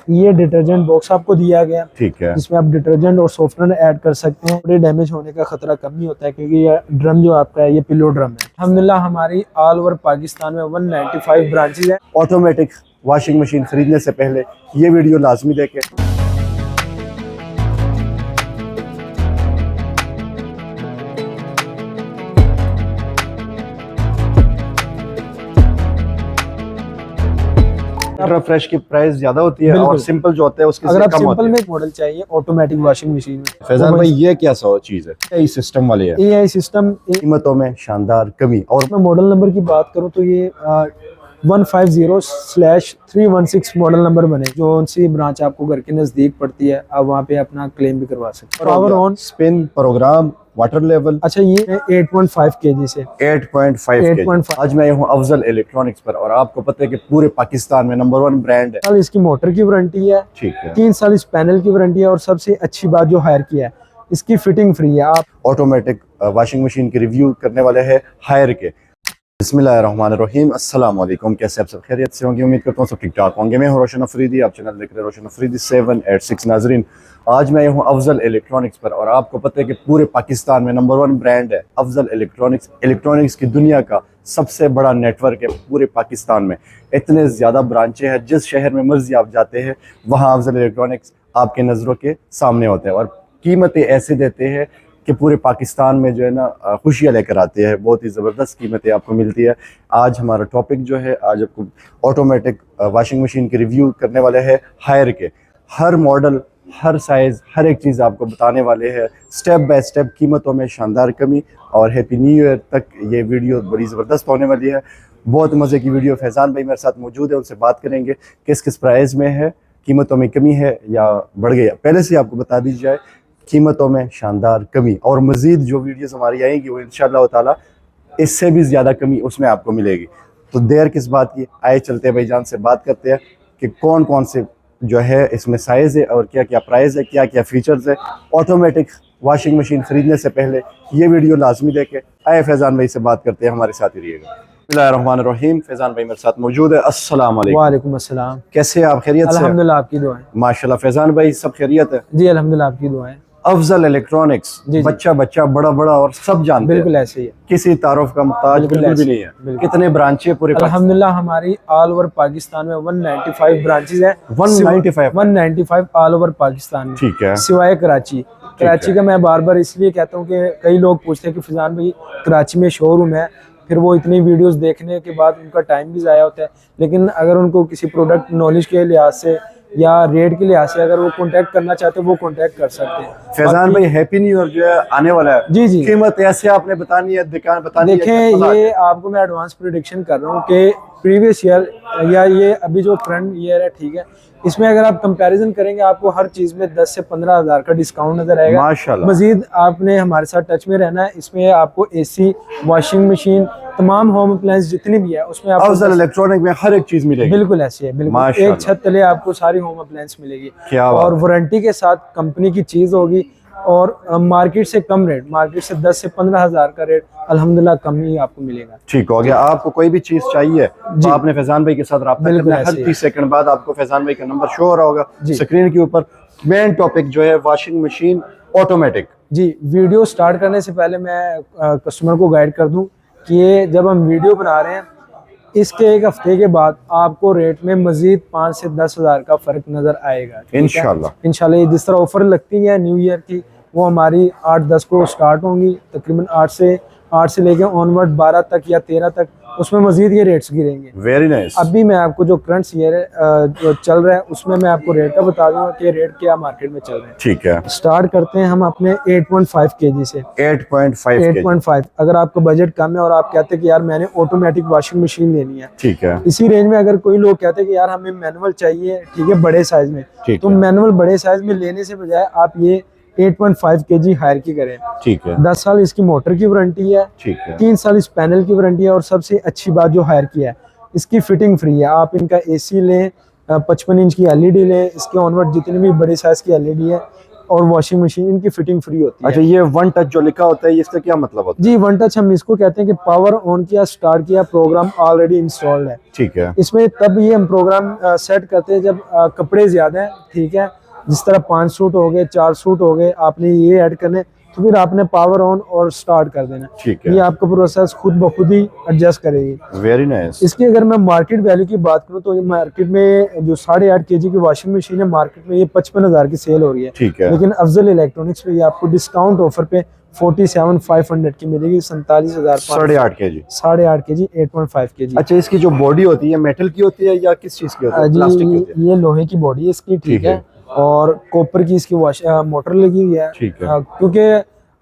ये detergent box आपको दिया गया, ठीक है, जिसमें आप डिटर्जेंट और सॉफ्टनर ऐड कर सकते हैं। थोड़े डैमेज होने का खतरा कम ही होता है, क्योंकि ये ड्रम जो आपका है ये पिलो ड्रम है। अल्हम्दुलिल्लाह हमारी ऑल ओवर पाकिस्तान में 195 ब्रांचेज है। ऑटोमेटिक वॉशिंग मशीन खरीदने से पहले ये वीडियो लाजमी देखें। फ्रेश की प्राइस ज्यादा होती है और सिंपल जो होता है उसके अगर आप कम सिंपल होती में एक मॉडल चाहिए ऑटोमेटिक वॉशिंग मशीन में। फैजान भाई ये क्या चीज है? एआई सिस्टम वाले है। एआई सिस्टम कीमतों में शानदार कमी। और मैं मॉडल नंबर की बात करूं तो ये 150/316 मॉडल नंबर बने। जो सी ब्रांच आपको घर के नजदीक पड़ती है, आप वहाँ पे अपना क्लेम भी करवा सकते हैं। Power on, spin, program, water level. अच्छा ये 8.5 kg से 8.5 kg। आज मैं हूँ अफजल इलेक्ट्रॉनिक्स पर और आपको पता है कि पूरे पाकिस्तान में नंबर 1 ब्रांड है। साल इसकी मोटर की वारंटी है, ठीक है, 3 साल इस पैनल की वारंटी है, और सबसे अच्छी बात जो हायर की है इसकी फिटिंग फ्री है। आप ऑटोमेटिक वॉशिंग मशीन की रिव्यू करने वाले हैं हायर के। बिस्मिल्लाहिर्रहमानिर्रहीम, अस्सलाम वालेकुम। कैसे आप सब खैरियत से होंगे? उम्मीद करता हूँ सब ठीक ठाक होंगे। मैं हूँ रोशन अफरीदी, आप चैनल देख रहे हैं रोशन अफरीदी 786। नाजरीन, आज मैं हूँ अफजल इलेक्ट्रॉनिक्स पर और आपको पता है कि पूरे पाकिस्तान में नंबर 1 ब्रांड है अफजल इलेक्ट्रॉनिक्स। इलेक्ट्रॉनिक्स की दुनिया का सबसे बड़ा नेटवर्क है पूरे पाकिस्तान में। इतने ज़्यादा ब्रांचें हैं, जिस शहर में मर्जी आप जाते हैं वहाँ अफजल इलेक्ट्रॉनिक्स आपके नज़रों के सामने होते हैं और कीमतें ऐसे देते हैं कि पूरे पाकिस्तान में जो है ना खुशियाँ लेकर आते हैं। बहुत ही ज़बरदस्त कीमतें आपको मिलती है। आज हमारा टॉपिक जो है, आज आपको ऑटोमेटिक वॉशिंग मशीन की रिव्यू करने वाले हैं हायर के। हर मॉडल, हर साइज़, हर एक चीज़ आपको बताने वाले हैं स्टेप बाय स्टेप। कीमतों में शानदार कमी और हैप्पी न्यू ईयर तक ये वीडियो बड़ी ज़बरदस्त होने वाली है। बहुत मज़े की वीडियो। फैज़ान भाई मेरे साथ मौजूद है, उनसे बात करेंगे किस किस प्राइस में है, कीमतों में कमी है या बढ़ गई। पहले से आपको बता दी जाए, कीमतों में शानदार कमी और मज़ीद जो वीडियोस हमारी आएंगी वो इंशाअल्लाह ताला इससे भी ज़्यादा कमी उसमें आपको मिलेगी। तो देर किस बात की, आए चलते भाईजान से बात करते हैं कि कौन कौन से जो है इसमें साइज़ है और क्या क्या प्राइस है, क्या क्या फीचर्स है। ऑटोमेटिक वॉशिंग मशीन ख़रीदने से पहले ये वीडियो लाजमी देखें। आए फैज़ान भाई से बात करते हैं, हमारे साथ ही रहिएगा। बिस्मिल्लाहिर्रहमानिर्रहीम, फैज़ान भाई मेरे साथ मौजूद है। अस्सलाम वालेकुम। वालेकुम अस्सलाम। कैसे आप? खैरियत से? अल्हम्दुलिल्लाह, आपकी दुआएं। माशाल्लाह। फैज़ान भाई सब खैरियत है? जी अल्हम्दुलिल्लाह, आपकी दुआएं। अफजल इलेक्ट्रॉनिक्स, बच्चा बच्चा बड़ा बड़ा और सब जानते हैं। बिल्कुल ऐसे ही है, किसी तारुफ का मुहताज बिल्कुल भी नहीं है। कितने ब्रांचें पूरे? अल्हम्दुलिल्लाह हमारी ऑल ओवर पाकिस्तान में 195 ब्रांचेज है। 195 ऑल ओवर पाकिस्तान में, ठीक है, सिवाय कराची। कराची का मैं बार बार इसलिए कहता हूँ कि कई लोग पूछते हैं कि फैजान भाई कराची में शोरूम है, फिर वो इतनी वीडियोस देखने के बाद उनका टाइम भी ज़ाया होता है। लेकिन अगर उनको किसी प्रोडक्ट नॉलेज के लिहाज से या रेट के लिहाज से अगर वो कांटेक्ट करना चाहते हैं वो कांटेक्ट कर सकते हैं। फैजान भाई हैप्पी न्यू ईयर जो है आने वाला है। जी जी, कीमत ऐसे आपने बतानी है, दुकान बतानी है। देखें ये आपको मैं एडवांस प्रेडिक्शन कर रहा हूँ कि प्रीवियस ईयर या ये अभी जो करंट ईयर है, ठीक है, इसमें अगर आप कंपैरिजन करेंगे आपको हर चीज में 10 से 15 हज़ार का डिस्काउंट नजर आएगा माशाल्लाह। मजीद आपने हमारे साथ टच में रहना है। इसमें आपको एसी, वॉशिंग मशीन, तमाम होम अप्लायंस जितनी भी है उसमें आपको अफजल इलेक्ट्रॉनिक में हर एक चीज मिलेगी। बिल्कुल ऐसी है, बिल्कुल एक छत तले आपको सारी होम अप्लायंस मिलेगी। क्या और वारंटी के साथ कंपनी की चीज होगी और मार्केट से कम रेट, मार्केट से 10 से 15 हज़ार का रेट अल्हम्दुलिल्लाह कम ही आपको मिलेगा। ठीक हो गया। आपको कोई भी चीज चाहिए तो आपने फैजान भाई के साथ रब्ता करना है। हर 30 सेकंड बाद आपको फैजान भाई का नंबर शो हो रहा होगा स्क्रीन के ऊपर। मेन टॉपिक जो है वॉशिंग मशीन ऑटोमेटिक। जी, वीडियो स्टार्ट करने से पहले मैं कस्टमर को गाइड कर दूं कि ये जब हम वीडियो बना रहे हैं इसके एक हफ्ते के बाद आपको रेट में मजीद 5 से 10 हज़ार का फर्क नजर आएगा इंशाल्लाह। जिस तरह ऑफर लगती है न्यू ईयर की, वो हमारी 8-10 को स्टार्ट होंगी, तकरीबन 8 से लेके ऑनवर्ड 12 तक या 13 तक, उसमें मजीद ये रेट्स गिरेंगे। Very nice. अभी मैं आपको जो करंट ईयर जो चल रहा है उसमें मैं आपको रेट का बता दूंगा कि रेट क्या मार्केट में चल रहे हैं। ठीक है, स्टार्ट करते हैं हम अपने 8.5 kg से। 8.5 अगर आपका बजट कम है और आप कहते हैं कि यार मैंने ऑटोमेटिक वॉशिंग मशीन लेनी है, ठीक है, इसी रेंज में अगर कोई लोग कहते हैं कि यार हमें मैनुअल चाहिए, ठीक है, बड़े साइज में, तो मैनुअल बड़े साइज में लेने से बजाय आप ये 8.5 kg हायर की करें। ठीक है, 10 साल इसकी मोटर की वारंटी है, ठीक है, 3 साल इस पैनल की वारंटी है, और सबसे अच्छी बात जो हायर की है इसकी फिटिंग फ्री है। आप इनका एसी लें, 55 इंच की एलईडी लें, इसके ऑनवर्ड जितनी भी बड़े साइज की एलईडी है और वॉशिंग मशीन इनकी फिटिंग फ्री होती है। अच्छा, ये वन टच जो लिखा होता है इसका क्या मतलब होता जी, वन टच हम इसको कहते हैं कि पावर ऑन किया, स्टार्ट किया, प्रोग्राम ऑलरेडी इंस्टॉल्ड है। ठीक है। इसमें तब ये हम प्रोग्राम सेट करते हैं जब कपड़े ज्यादा हैं, ठीक है, जिस तरह 5 सूट हो गए, 4 सूट हो गए, आपने ये ऐड करने, तो फिर आपने पावर ऑन और स्टार्ट कर देना। ठीक है। ये आपका प्रोसेस खुद ब खुद ही एडजस्ट करेगी। Very nice. इसकी अगर मैं मार्केट वैल्यू की बात करूं तो ये मार्केट में जो 8.5 kg की वॉशिंग मशीन है, मार्केट में ये 55,000 की सेल हो रही है। ठीक है। लेकिन अफजल इलेक्ट्रॉनिक्स पे ये आपको डिस्काउंट ऑफर पे 47,500 की मिलेगी, 47,000। 8.5 kg। 8.5 kg 8.5 kg। अच्छा, इसकी जो बॉडी होती है मेटल की होती है या किस चीज की होती है? प्लास्टिक की होती है? ये लोहे की बॉडी है इसकी, ठीक है, और कॉपर की इसकी मोटर लगी हुई है। ठीक है। क्योंकि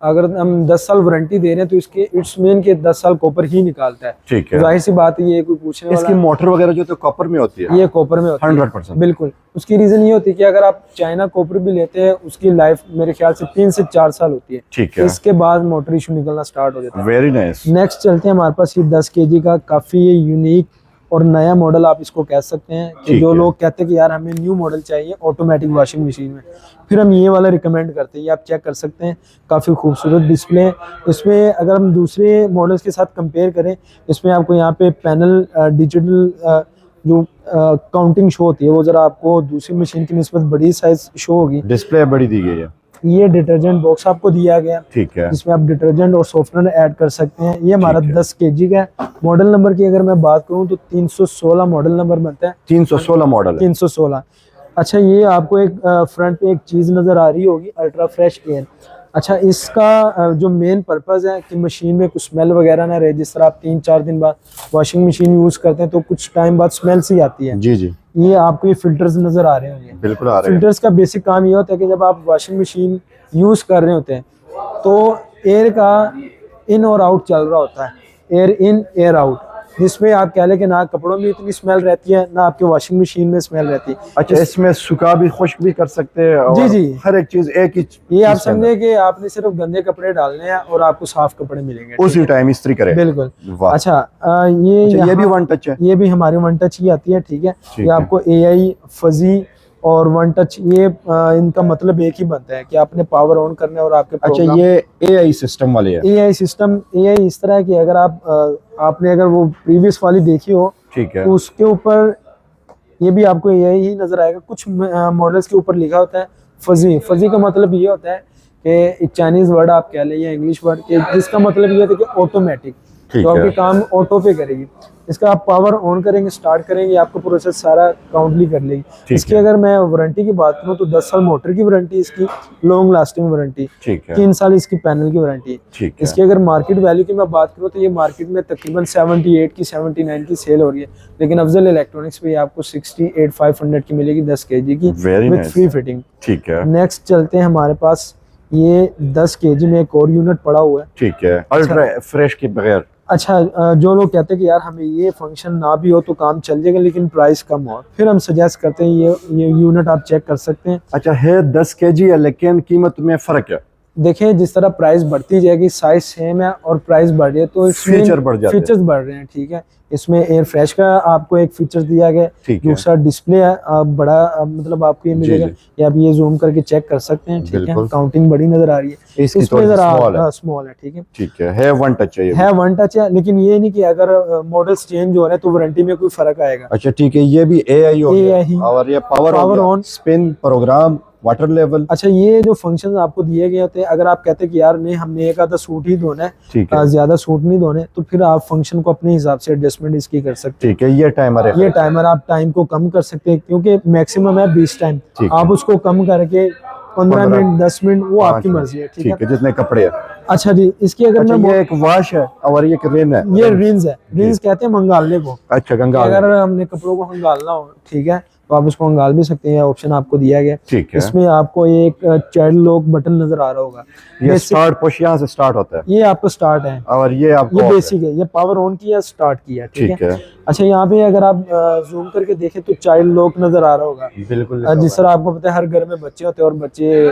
अगर हम 10 साल वारंटी दे रहे हैं तो इसके इट्स मेन के 10 साल कॉपर ही निकालता है। ठीक है। जाहिर सी बात है, ये कोई पूछने वाला। इसकी मोटर वगैरह जो तो कॉपर में होती है? ये कॉपर में होती है 100%। बिल्कुल। उसकी रीजन ये होती है कि अगर आप चाइना कॉपर भी लेते हैं, उसकी लाइफ मेरे ख्याल से 3 से 4 साल होती है। ठीक है। इसके बाद मोटर इशू निकलना स्टार्ट हो जाता है। Very nice. नेक्स्ट चलते हैं, हमारे पास ये 10 kg का काफी यूनिक और नया मॉडल आप इसको कह सकते हैं कि जो लोग कहते हैं कि यार हमें न्यू मॉडल चाहिए ऑटोमेटिक वॉशिंग मशीन में, फिर हम ये वाला रिकमेंड करते हैं। ये आप चेक कर सकते हैं, काफ़ी खूबसूरत डिस्प्ले। इसमें अगर हम दूसरे मॉडल्स के साथ कंपेयर करें, इसमें आपको यहाँ पे पैनल डिजिटल जो काउंटिंग शो होती है वो ज़रा आपको दूसरी मशीन की निस्बत बड़ी साइज शो होगी। डिस्प्ले बड़ी दी गई है। ये डिटर्जेंट बॉक्स आपको दिया गया, ठीक है, जिसमें आप डिटर्जेंट और सॉफ्टवेयर ऐड कर सकते हैं। ये हमारा 10 kg का है। मॉडल नंबर की अगर मैं बात करूं तो 316 मॉडल नंबर बनता है। 316 मॉडल है। 316। अच्छा, ये आपको एक फ्रंट पे एक चीज नजर आ रही होगी, अल्ट्रा फ्रेश एयर। अच्छा, इसका जो मेन पर्पस है कि मशीन में कुछ स्मेल वगैरह ना रहे। जिस तरह आप 3-4 दिन बाद वॉशिंग मशीन यूज करते हैं तो कुछ टाइम बाद स्मेल सी आती है। जी जी। ये आपको ये फिल्टर्स नजर आ रहे होंगे। बिल्कुल आ रहे हैं। फिल्टर्स का बेसिक काम ये होता है कि जब आप वॉशिंग मशीन यूज कर रहे होते हैं तो एयर का इन और आउट चल रहा होता है, एयर इन एयर आउट, जिसमें आप कह लें कि ना कपड़ों में इतनी स्मेल रहती है ना आपके वॉशिंग मशीन में स्मेल रहती है। अच्छा, इसमें सुखा भी खुश्क भी कर सकते हैं और जी जी, हर एक चीज एक ही। ये आप समझे कि आपने सिर्फ गंदे कपड़े डालने हैं और आपको साफ कपड़े मिलेंगे उसी टाइम इस्त्री करें। बिल्कुल। वाह। अच्छा, ये भी वन टच है। ये भी हमारी वन टच ही आती है, ठीक है। ये आपको AI फजी और वन टच, ये इनका मतलब एक ही बनता है कि आपने पावर ऑन करना है और आपके अच्छा, ये AI सिस्टम वाले है। AI सिस्टम, AI इस तरह है कि अगर आपने अगर वो प्रीवियस वाली देखी हो, ठीक है, तो उसके ऊपर ये भी आपको AI ही नजर आएगा। कुछ मॉडल्स के ऊपर लिखा होता है फजी। फजी का मतलब ये होता है कि एक चाइनीज वर्ड आप कह लें या इंग्लिश वर्ड के, जिसका मतलब ये होता है कि ऑटोमेटिक, तो आपके काम ऑटो पे करेगी। इसका आप पावर ऑन करेंगे, स्टार्ट करेंगे, आपको प्रोसेस सारा काउंटली कर लेगी। इसकी अगर मैं वारंटी की बात करूं तो 10 साल मोटर की वारंटी, इसकी लॉन्ग लास्टिंग वारंटी, 3 साल इसकी पैनल की वारंटी। इसकी अगर मार्केट वैल्यू की मैं बात करूं तो ये मार्केट में तकरीबन 78 की 79 की सेल हो रही है, लेकिन अफजल इलेक्ट्रॉनिक्स पे आपको 68,500 की मिलेगी 10 kg की विद फ्री फिटिंग। ठीक है। नेक्स्ट चलते हैं, हमारे पास ये 10 kg में एक और यूनिट पड़ा हुआ है, ठीक है, अल्ट्रा फ्रेश के बगैर। अच्छा, जो लोग कहते हैं कि यार हमें ये फंक्शन ना भी हो तो काम चल जाएगा लेकिन प्राइस कम हो, फिर हम सजेस्ट करते हैं ये यूनिट आप चेक कर सकते हैं। अच्छा, है 10 kg है लेकिन कीमत में फर्क है। देखें, जिस तरह प्राइस बढ़ती जाएगी, साइज सेम है और प्राइस बढ़ रही है तो फीचर बढ़ जाते हैं, फीचर्स बढ़ रहे हैं, ठीक है। इसमें एयर फ्रेश का आपको एक फीचर दिया गया, दूसरा डिस्प्ले है बड़ा, मतलब आपको ये मिलेगा, या आप ये जूम करके चेक कर सकते हैं, ठीक है। काउंटिंग बड़ी नजर आ रही है, इसमें जरा स्मॉल है, ठीक है, वन टच है वन टच है, लेकिन ये नहीं कि अगर मॉडल्स चेंज हो रहे हैं तो वारंटी में कोई फर्क आएगा। अच्छा, ठीक है, ये भी AI हो गया और ये power on, spin, program, water level. अच्छा, ये जो फंक्शन आपको दिए गए होते हैं, अगर आप कहते हैं कि यार नहीं हमने एक आधा सूट ही धोना है, ज्यादा सूट नहीं धोने, तो फिर आप फंक्शन को अपने हिसाब से एडजस्टमेंट इसकी कर सकते हैं। ठीक है, ये टाइमर है, ये टाइमर आप टाइम को कम कर सकते हैं क्योंकि मैक्सिमम है 20 टाइम, आप उसको कम करके 15 मिनट 10 मिनट वो आपकी मर्जी है, ठीक है, जितने कपड़े हैं। अच्छा जी, इसकी अगर मैं ये एक वॉश है और ये रिन है, ये रिंस है, रिंस कहते हैं मंगालने को। अच्छा, गंगाल, अगर हमने कपड़ों को हंगालना हो, ठीक है, तो आप उसको हंगाल भी सकते हैं, ऑप्शन आपको दिया गया। ठीक है। इसमें आपको एक चाइल्ड लॉक बटन नजर आ रहा होगा, ये स्टार्ट पुश यहाँ से स्टार्ट होता है, ये आपको स्टार्ट है और ये बेसिक है, ये पावर ऑन किया स्टार्ट किया, ठीक है। अच्छा, यहाँ पे अगर आप जूम करके देखें तो चाइल्ड लॉक नजर आ रहा होगा, बिल्कुल, जिस तरह आपको पता है हर घर में बच्चे होते हैं और बच्चे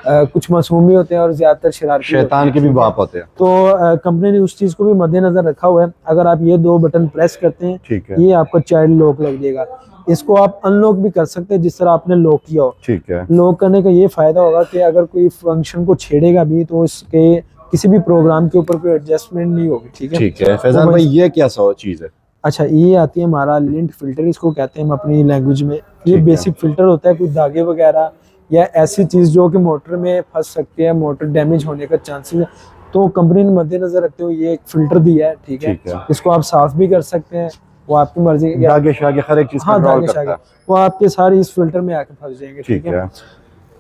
कुछ मासूम भी होते हैं और ज्यादातर शरारती, शैतान के भी बाप होते हैं, तो कंपनी ने उस चीज को भी मद्देनजर रखा हुआ है। अगर आप ये 2 बटन प्रेस करते हैं, ठीक है, ये आपको चाइल्ड लॉक लग जाएगा। इसको आप अनलॉक भी कर सकते हैं जिस तरह आपने लॉक किया हो। ठीक है। लॉक करने का ये फायदा होगा कि अगर कोई फंक्शन को छेड़ेगा भी तो इसके किसी भी प्रोग्राम के ऊपर कोई एडजस्टमेंट नहीं होगी। ठीक है। ठीक है फैजान भाई, ये क्या चीज है? अच्छा, ये आती है हमारा लिंट फिल्टर, इसको कहते हैं हम अपनी लैंग्वेज में। ये ठीक बेसिक फिल्टर होता है, कोई धागे वगैरह या ऐसी चीज जो कि मोटर में फंस सकती है, मोटर डैमेज होने का चांसेस है, तो कंपनी ने मद्देनजर रखते हुए ये एक फिल्टर दिया है। ठीक है। इसको आप साफ भी कर सकते हैं, वो आपकी मर्जी। धागे शागे हर एक चीज कंट्रोल करता है, वो आपके सारे इस फिल्टर में आके फंस जाएंगे। ठीक है।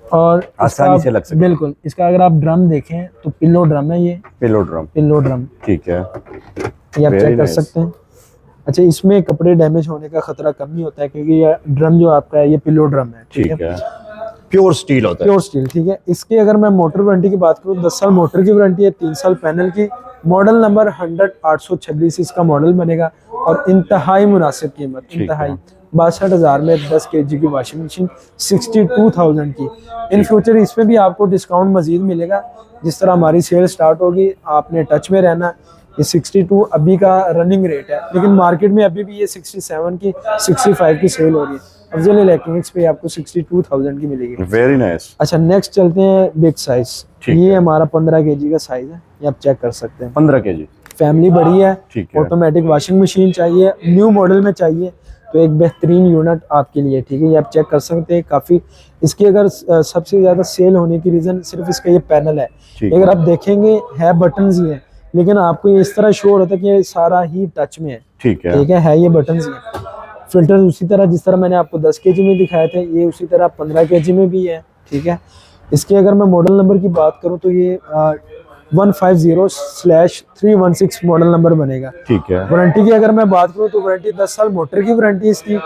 और आसानी से लग सकता है। बिल्कुल। इसका अगर आप ड्रम देखें तो पिल्लो ड्रम है, ये पिल्लो ड्रम। ठीक है, ये आप चेक कर सकते हैं। अच्छा, इसमें कपड़े डैमेज होने का खतरा कम ही होता है क्योंकि ये ड्रम जो आपका है ये पिल्लो ड्रम है। ठीक है। प्योर स्टील होता है, प्योर स्टील। ठीक है। इसके अगर मैं मोटर वारंटी की बात करूँ, 10 साल मोटर की वारंटी है, 3 साल पैनल की। मॉडल नंबर 100-826 इसका मॉडल बनेगा और इंतहाई मुनासिब कीमत, इंतहाई 62,000 में 10 kg की वॉशिंग मशीन 62,000 की। इन फ्यूचर इसमें भी आपको डिस्काउंट मजीद मिलेगा। जिस तरह हमारी सेल स्टार्ट होगी, आपने टच में रहना। ये 62 अभी का रनिंग रेट है, लेकिन मार्केट में अभी भी ये 67 की 65 की सेल हो रही है। अफजल इलेक्ट्रॉनिक्स पे आपको 62,000 की मिलेगी। Very nice. अच्छा, नेक्स्ट चलते हैं बिग साइज। ये हमारा 15 kg का साइज है, ये आप चेक कर सकते हैं। 15 kg। फैमिली बड़ी है, ऑटोमेटिक वॉशिंग मशीन चाहिए, न्यू मॉडल में चाहिए, तो एक बेहतरीन यूनिट आपके लिए। ठीक है, ये आप चेक कर सकते हैं। काफी इसकी अगर सबसे ज्यादा सेल होने की रीजन सिर्फ इसका ये पैनल है। अगर आप देखेंगे है बटन्स ही है, लेकिन आपको ये इस तरह शो होता है कि ये सारा ही टच में है। ठीक है, ये बटन्स ही है। फिल्टर उसी तरह जिस तरह मैंने आपको 10 kg में दिखाए थे, ये उसी तरह 15 kg में भी है। ठीक है। इसके अगर मैं मॉडल नंबर की बात करूं तो ये 150/316 मॉडल नंबर बनेगा। ठीक है। वारंटी की अगर मैं बात करूं तो वारंटी 10 साल मोटर की वारंटी इसकी,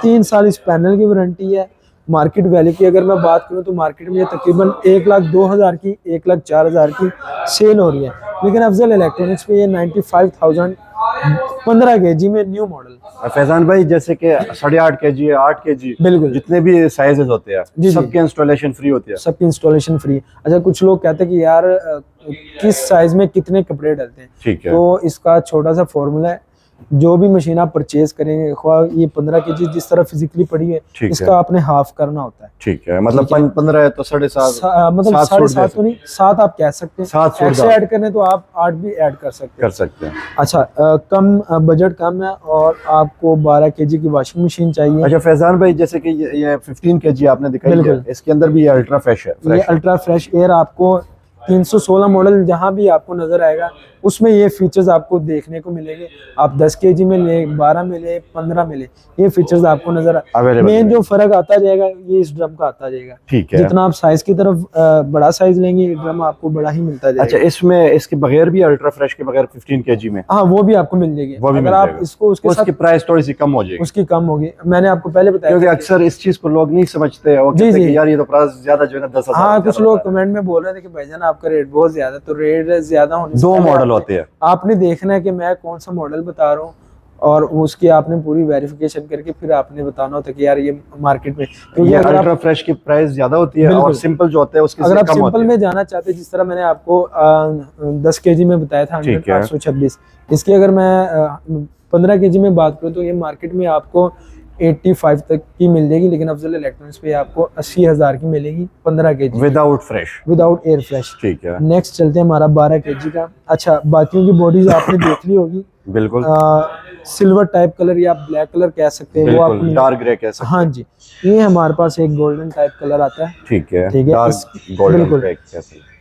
3 साल इस पैनल की वारंटी है। मार्केट वैल्यू की अगर मैं बात करूं तो मार्केट में ये तकरीबन 1,02,000 की, 1,04,000 की सेल हो रही है, लेकिन अफजल इलेक्ट्रॉनिक्स पे ये 95,000 15 kg में न्यू मॉडल। फैजान भाई, जैसे कि 8.5 kg, 8 kg, बिल्कुल, जितने भी साइजेस होते हैं सबके इंस्टॉलेशन फ्री होती है? सबकी इंस्टॉलेशन फ्री। अच्छा, कुछ लोग कहते हैं कि यार किस साइज में कितने कपड़े डलते हैं। ठीक है। तो इसका छोटा सा फॉर्मूला है, जो भी मशीन आप परचेज करेंगे, ये 15 kg जिस तरह फिजिकली पड़ी है, इसका आपने हाफ करना होता है। ठीक है, मतलब 15 है तो 7.5, मतलब 7.5 तो नहीं, 7 आप कह सकते हैं। 7 ऐड करने तो आप 8 भी ऐड कर सकते हैं। अच्छा, कम बजट कम है और आपको 12 kg की वॉशिंग मशीन चाहिए। अच्छा फैजान भाई, जैसे कि ये 15 kg आपने दिखाई है, इसके अंदर भी ये अल्ट्रा फ्रेश है। ये अल्ट्रा फ्रेश एयर आपको 316 मॉडल जहां भी आपको नजर आएगा उसमें ये फीचर्स आपको देखने को मिलेंगे। आप 10 kg में ले, 12 में ले, 15 में ले, ये फीचर्स आपको नजर मेन जो फर्क आता जाएगा ये इस ड्रम का आता जाएगा। ठीक है। जितना आप साइज की तरफ बड़ा साइज लेंगे, ये ड्रम आपको बड़ा ही मिलता जाएगा। अच्छा, इसमें इसके बगैर भी अल्ट्रा फ्रेश के बगैर 15 kg में, हाँ, वो भी आपको मिल जाएगी। अगर आप इसको उसकी प्राइस थोड़ी सी कम हो जाएगी, उसकी कम होगी। मैंने आपको पहले बताया, क्योंकि अक्सर इस चीज को लोग नहीं समझते, यार ये तो प्राइस ज्यादा जो है ना 10,000। हाँ, कुछ लोग कमेंट में बोल रहे थे कि भाईजान आपका रेट बहुत ज्यादा, तो रेट ज्यादा होने से 2 मॉडल होते हैं, आपने देखना है कि मैं कौन सा मॉडल बता रहा हूँ और उसकी आपने पूरी वेरिफिकेशन करके फिर आपने बताना होता है कि यार ये मार्केट में, क्योंकि अगर अल्ट्रा फ्रेश की प्राइस ज्यादा होती है और सिंपल जो होता है उसकी अगर आप सिंपल में जाना चाहते हैं, जिस तरह मैंने आपको 10 kg में बताया था 826, इसकी अगर मैं 15 kg में बात करूँ तो ये मार्केट में आपको 85 तक की मिल जाएगी, लेकिन अफजल इलेक्ट्रॉनिक्स पे आपको 80,000 की मिलेगी 15 kg without fresh, without air fresh. ठीक है। नेक्स्ट चलते हैं हमारा 12 kg का। अच्छा, बाकियों की बॉडीज आपने देख ली होगी, बिल्कुल सिल्वर टाइप कलर या ब्लैक कलर कह सकते हैं, वो आप डार्क ग्रे कह सकते हैं। हाँ जी, ये हमारे पास एक गोल्डन टाइप कलर आता है। ठीक है, बिल्कुल।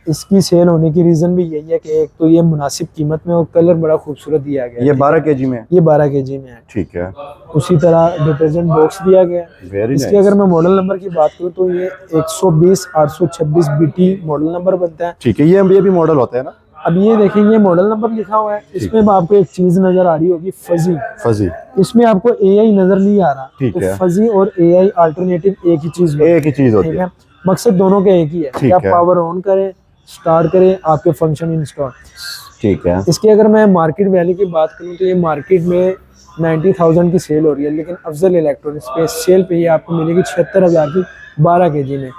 इसकी सेल होने की रीजन भी यही है कि एक तो ये मुनासिब कीमत में और कलर बड़ा खूबसूरत दिया गया है। ये 12 kg में, ये 12 kg में है। ठीक है। उसी तरह डिटर्जेंट बॉक्स दिया गया है। इसकी अगर मैं मॉडल नंबर की बात करूँ तो ये 120/826 BT मॉडल नंबर बनता है। ठीक है। ये भी मॉडल होता है ना? अब ये देखिए, ये मॉडल नंबर लिखा हुआ है, इसमें आपको एक चीज नजर आ रही होगी, फजी। इसमें आपको AI नजर नहीं आ रहा। ठीक है। फजी और AI अल्टरनेटिव एक ही चीज होती है। मकसद दोनों का एक ही है कि आप पावर ऑन करें, स्टार्ट करें, आपके फंक्शन इंस्टॉल। ठीक है। इसकी अगर मैं मार्केट वैल्यू की बात करूं तो ये मार्केट में 90,000 की सेल हो रही है, लेकिन अफजल इलेक्ट्रॉनिक्स पे सेल पे ये आपको मिलेगी 76,000 की 12 kg में।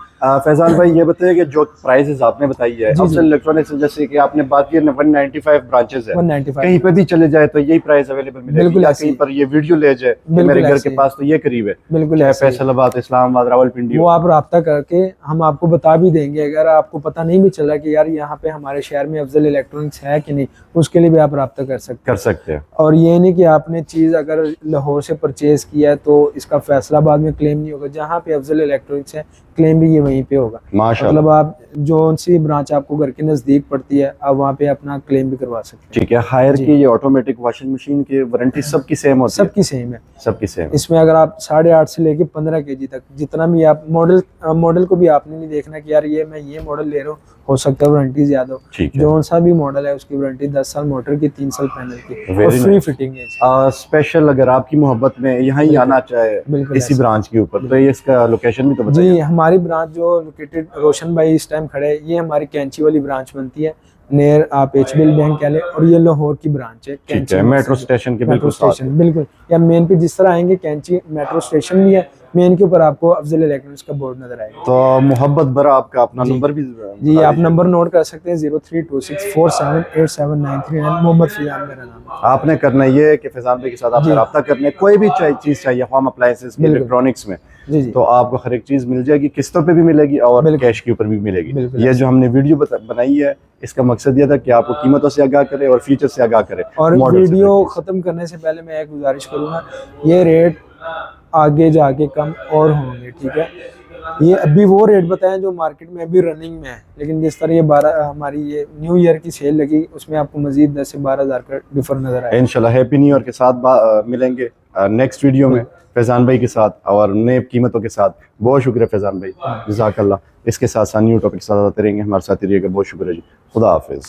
फैजान भाई ये बताइए कि जो प्राइसेस आपने बताई है अफजल इलेक्ट्रॉनिक्स, जैसे कि आपने बात की 195 ब्रांचेस है, 195 कहीं पे भी चले जाए तो यही प्राइस अवेलेबल मिलेगी, या कहीं पर ये वीडियो ले जाए कि मेरे घर के पास तो ये करीब है, बिल्कुल चाहे फैसलाबाद, इस्लामाबाद, रावलपिंडी, वो आप राब्ता करके हम आपको बता भी देंगे। अगर आपको पता नहीं भी चला कि यार यहाँ पे हमारे शहर में अफजल इलेक्ट्रॉनिक्स है कि नहीं, उसके लिए भी आप राब्ता कर सकते हैं। और ये नहीं कि आपने चीज़ अगर लाहौर से परचेज किया है तो इसका फैसलाबाद में क्लेम नहीं होगा, जहाँ पे अफजल इलेक्ट्रॉनिक्स है क्लेम भी ये वहीं पे होगा। मतलब आप जो सी ब्रांच आपको घर के नज़दीक पड़ती है आप वहाँ पे अपना क्लेम भी करवा सकते हैं। ठीक है। हायर की ये ऑटोमेटिक वॉशिंग मशीन की वारंटी सबकी सेम होती है? सबकी सेम है, सबकी सेम। इसमें अगर आप 8.5 से लेके 15 kg तक जितना भी आप मॉडल को भी आपने नहीं देखना कि यार ये मैं ये मॉडल ले रहा हूँ, हो सकता है वारंटी ज्यादा हो। जो सा भी मॉडल है उसकी वारंटी 10 साल मोटर की, 3 साल पैनल की, और फ्री फिटिंग है। स्पेशल अगर आपकी मोहब्बत में यहाँ ही आना चाहे इसी ब्रांच के ऊपर, तो ये इसका लोकेशन भी तो बताइए। जी, हमारी ब्रांच जो लोकेटेड रोशन भाई इस टाइम खड़े हैं, ये हमारी कैंची वाली ब्रांच बनती है, नियर आप HBL बैंक कह लें, और ये लाहौर की ब्रांच है कैंची, मेट्रो स्टेशन के बिल्कुल साथ। बिल्कुल, या मेन पे जिस तरह आएंगे कैंची मेट्रो स्टेशन भी है, मेन के ऊपर आपको अफजल इलेक्ट्रॉनिक्स का बोर्ड नजर आएगा। तो मोहब्बत भरा आपका अपना नंबर भी जी, आप नंबर नोट कर सकते हैं 0326478793, मोहम्मद फिजान मेरा नाम है। आपने करना ये है कि फैजान भाई के साथ आप रब्ता करने, कोई भी चीज चाहिए होम अप्लायंसेस इलेक्ट्रॉनिक्स में, तो आपको हर एक चीज मिल जाएगी, किस्तों पे भी मिलेगी और कैश के ऊपर भी मिलेगी। ये जो हमने वीडियो बनाई है इसका मकसद ये था कि आपको कीमतों से आगाह करे और फीचर से आगाह करे। और वीडियो खत्म करने से पहले मैं एक गुजारिश करूंगा, ये रेट आगे जाके कम और होंगे, ठीक है। ये अभी वो रेट बताएं जो मार्केट में अभी रनिंग में है, लेकिन जिस तरह ये 12 हमारी ये न्यू ईयर की सेल लगी, उसमें आपको मजीद 10 से 12 हज़ार का डिफर नजर आएगा। इंशाल्लाह हैप्पी न्यू ईयर के साथ मिलेंगे नेक्स्ट वीडियो में फैजान भाई के साथ और नए कीमतों के साथ। बहुत शुक्रिया फैजान भाई, जज़ाकल्लाह। इसके साथ साथ न्यू टॉपिक के साथ आते रहेंगे, हमारे साथ रहिएगा। बहुत शुक्रिया जी, खुदा हाफिज़।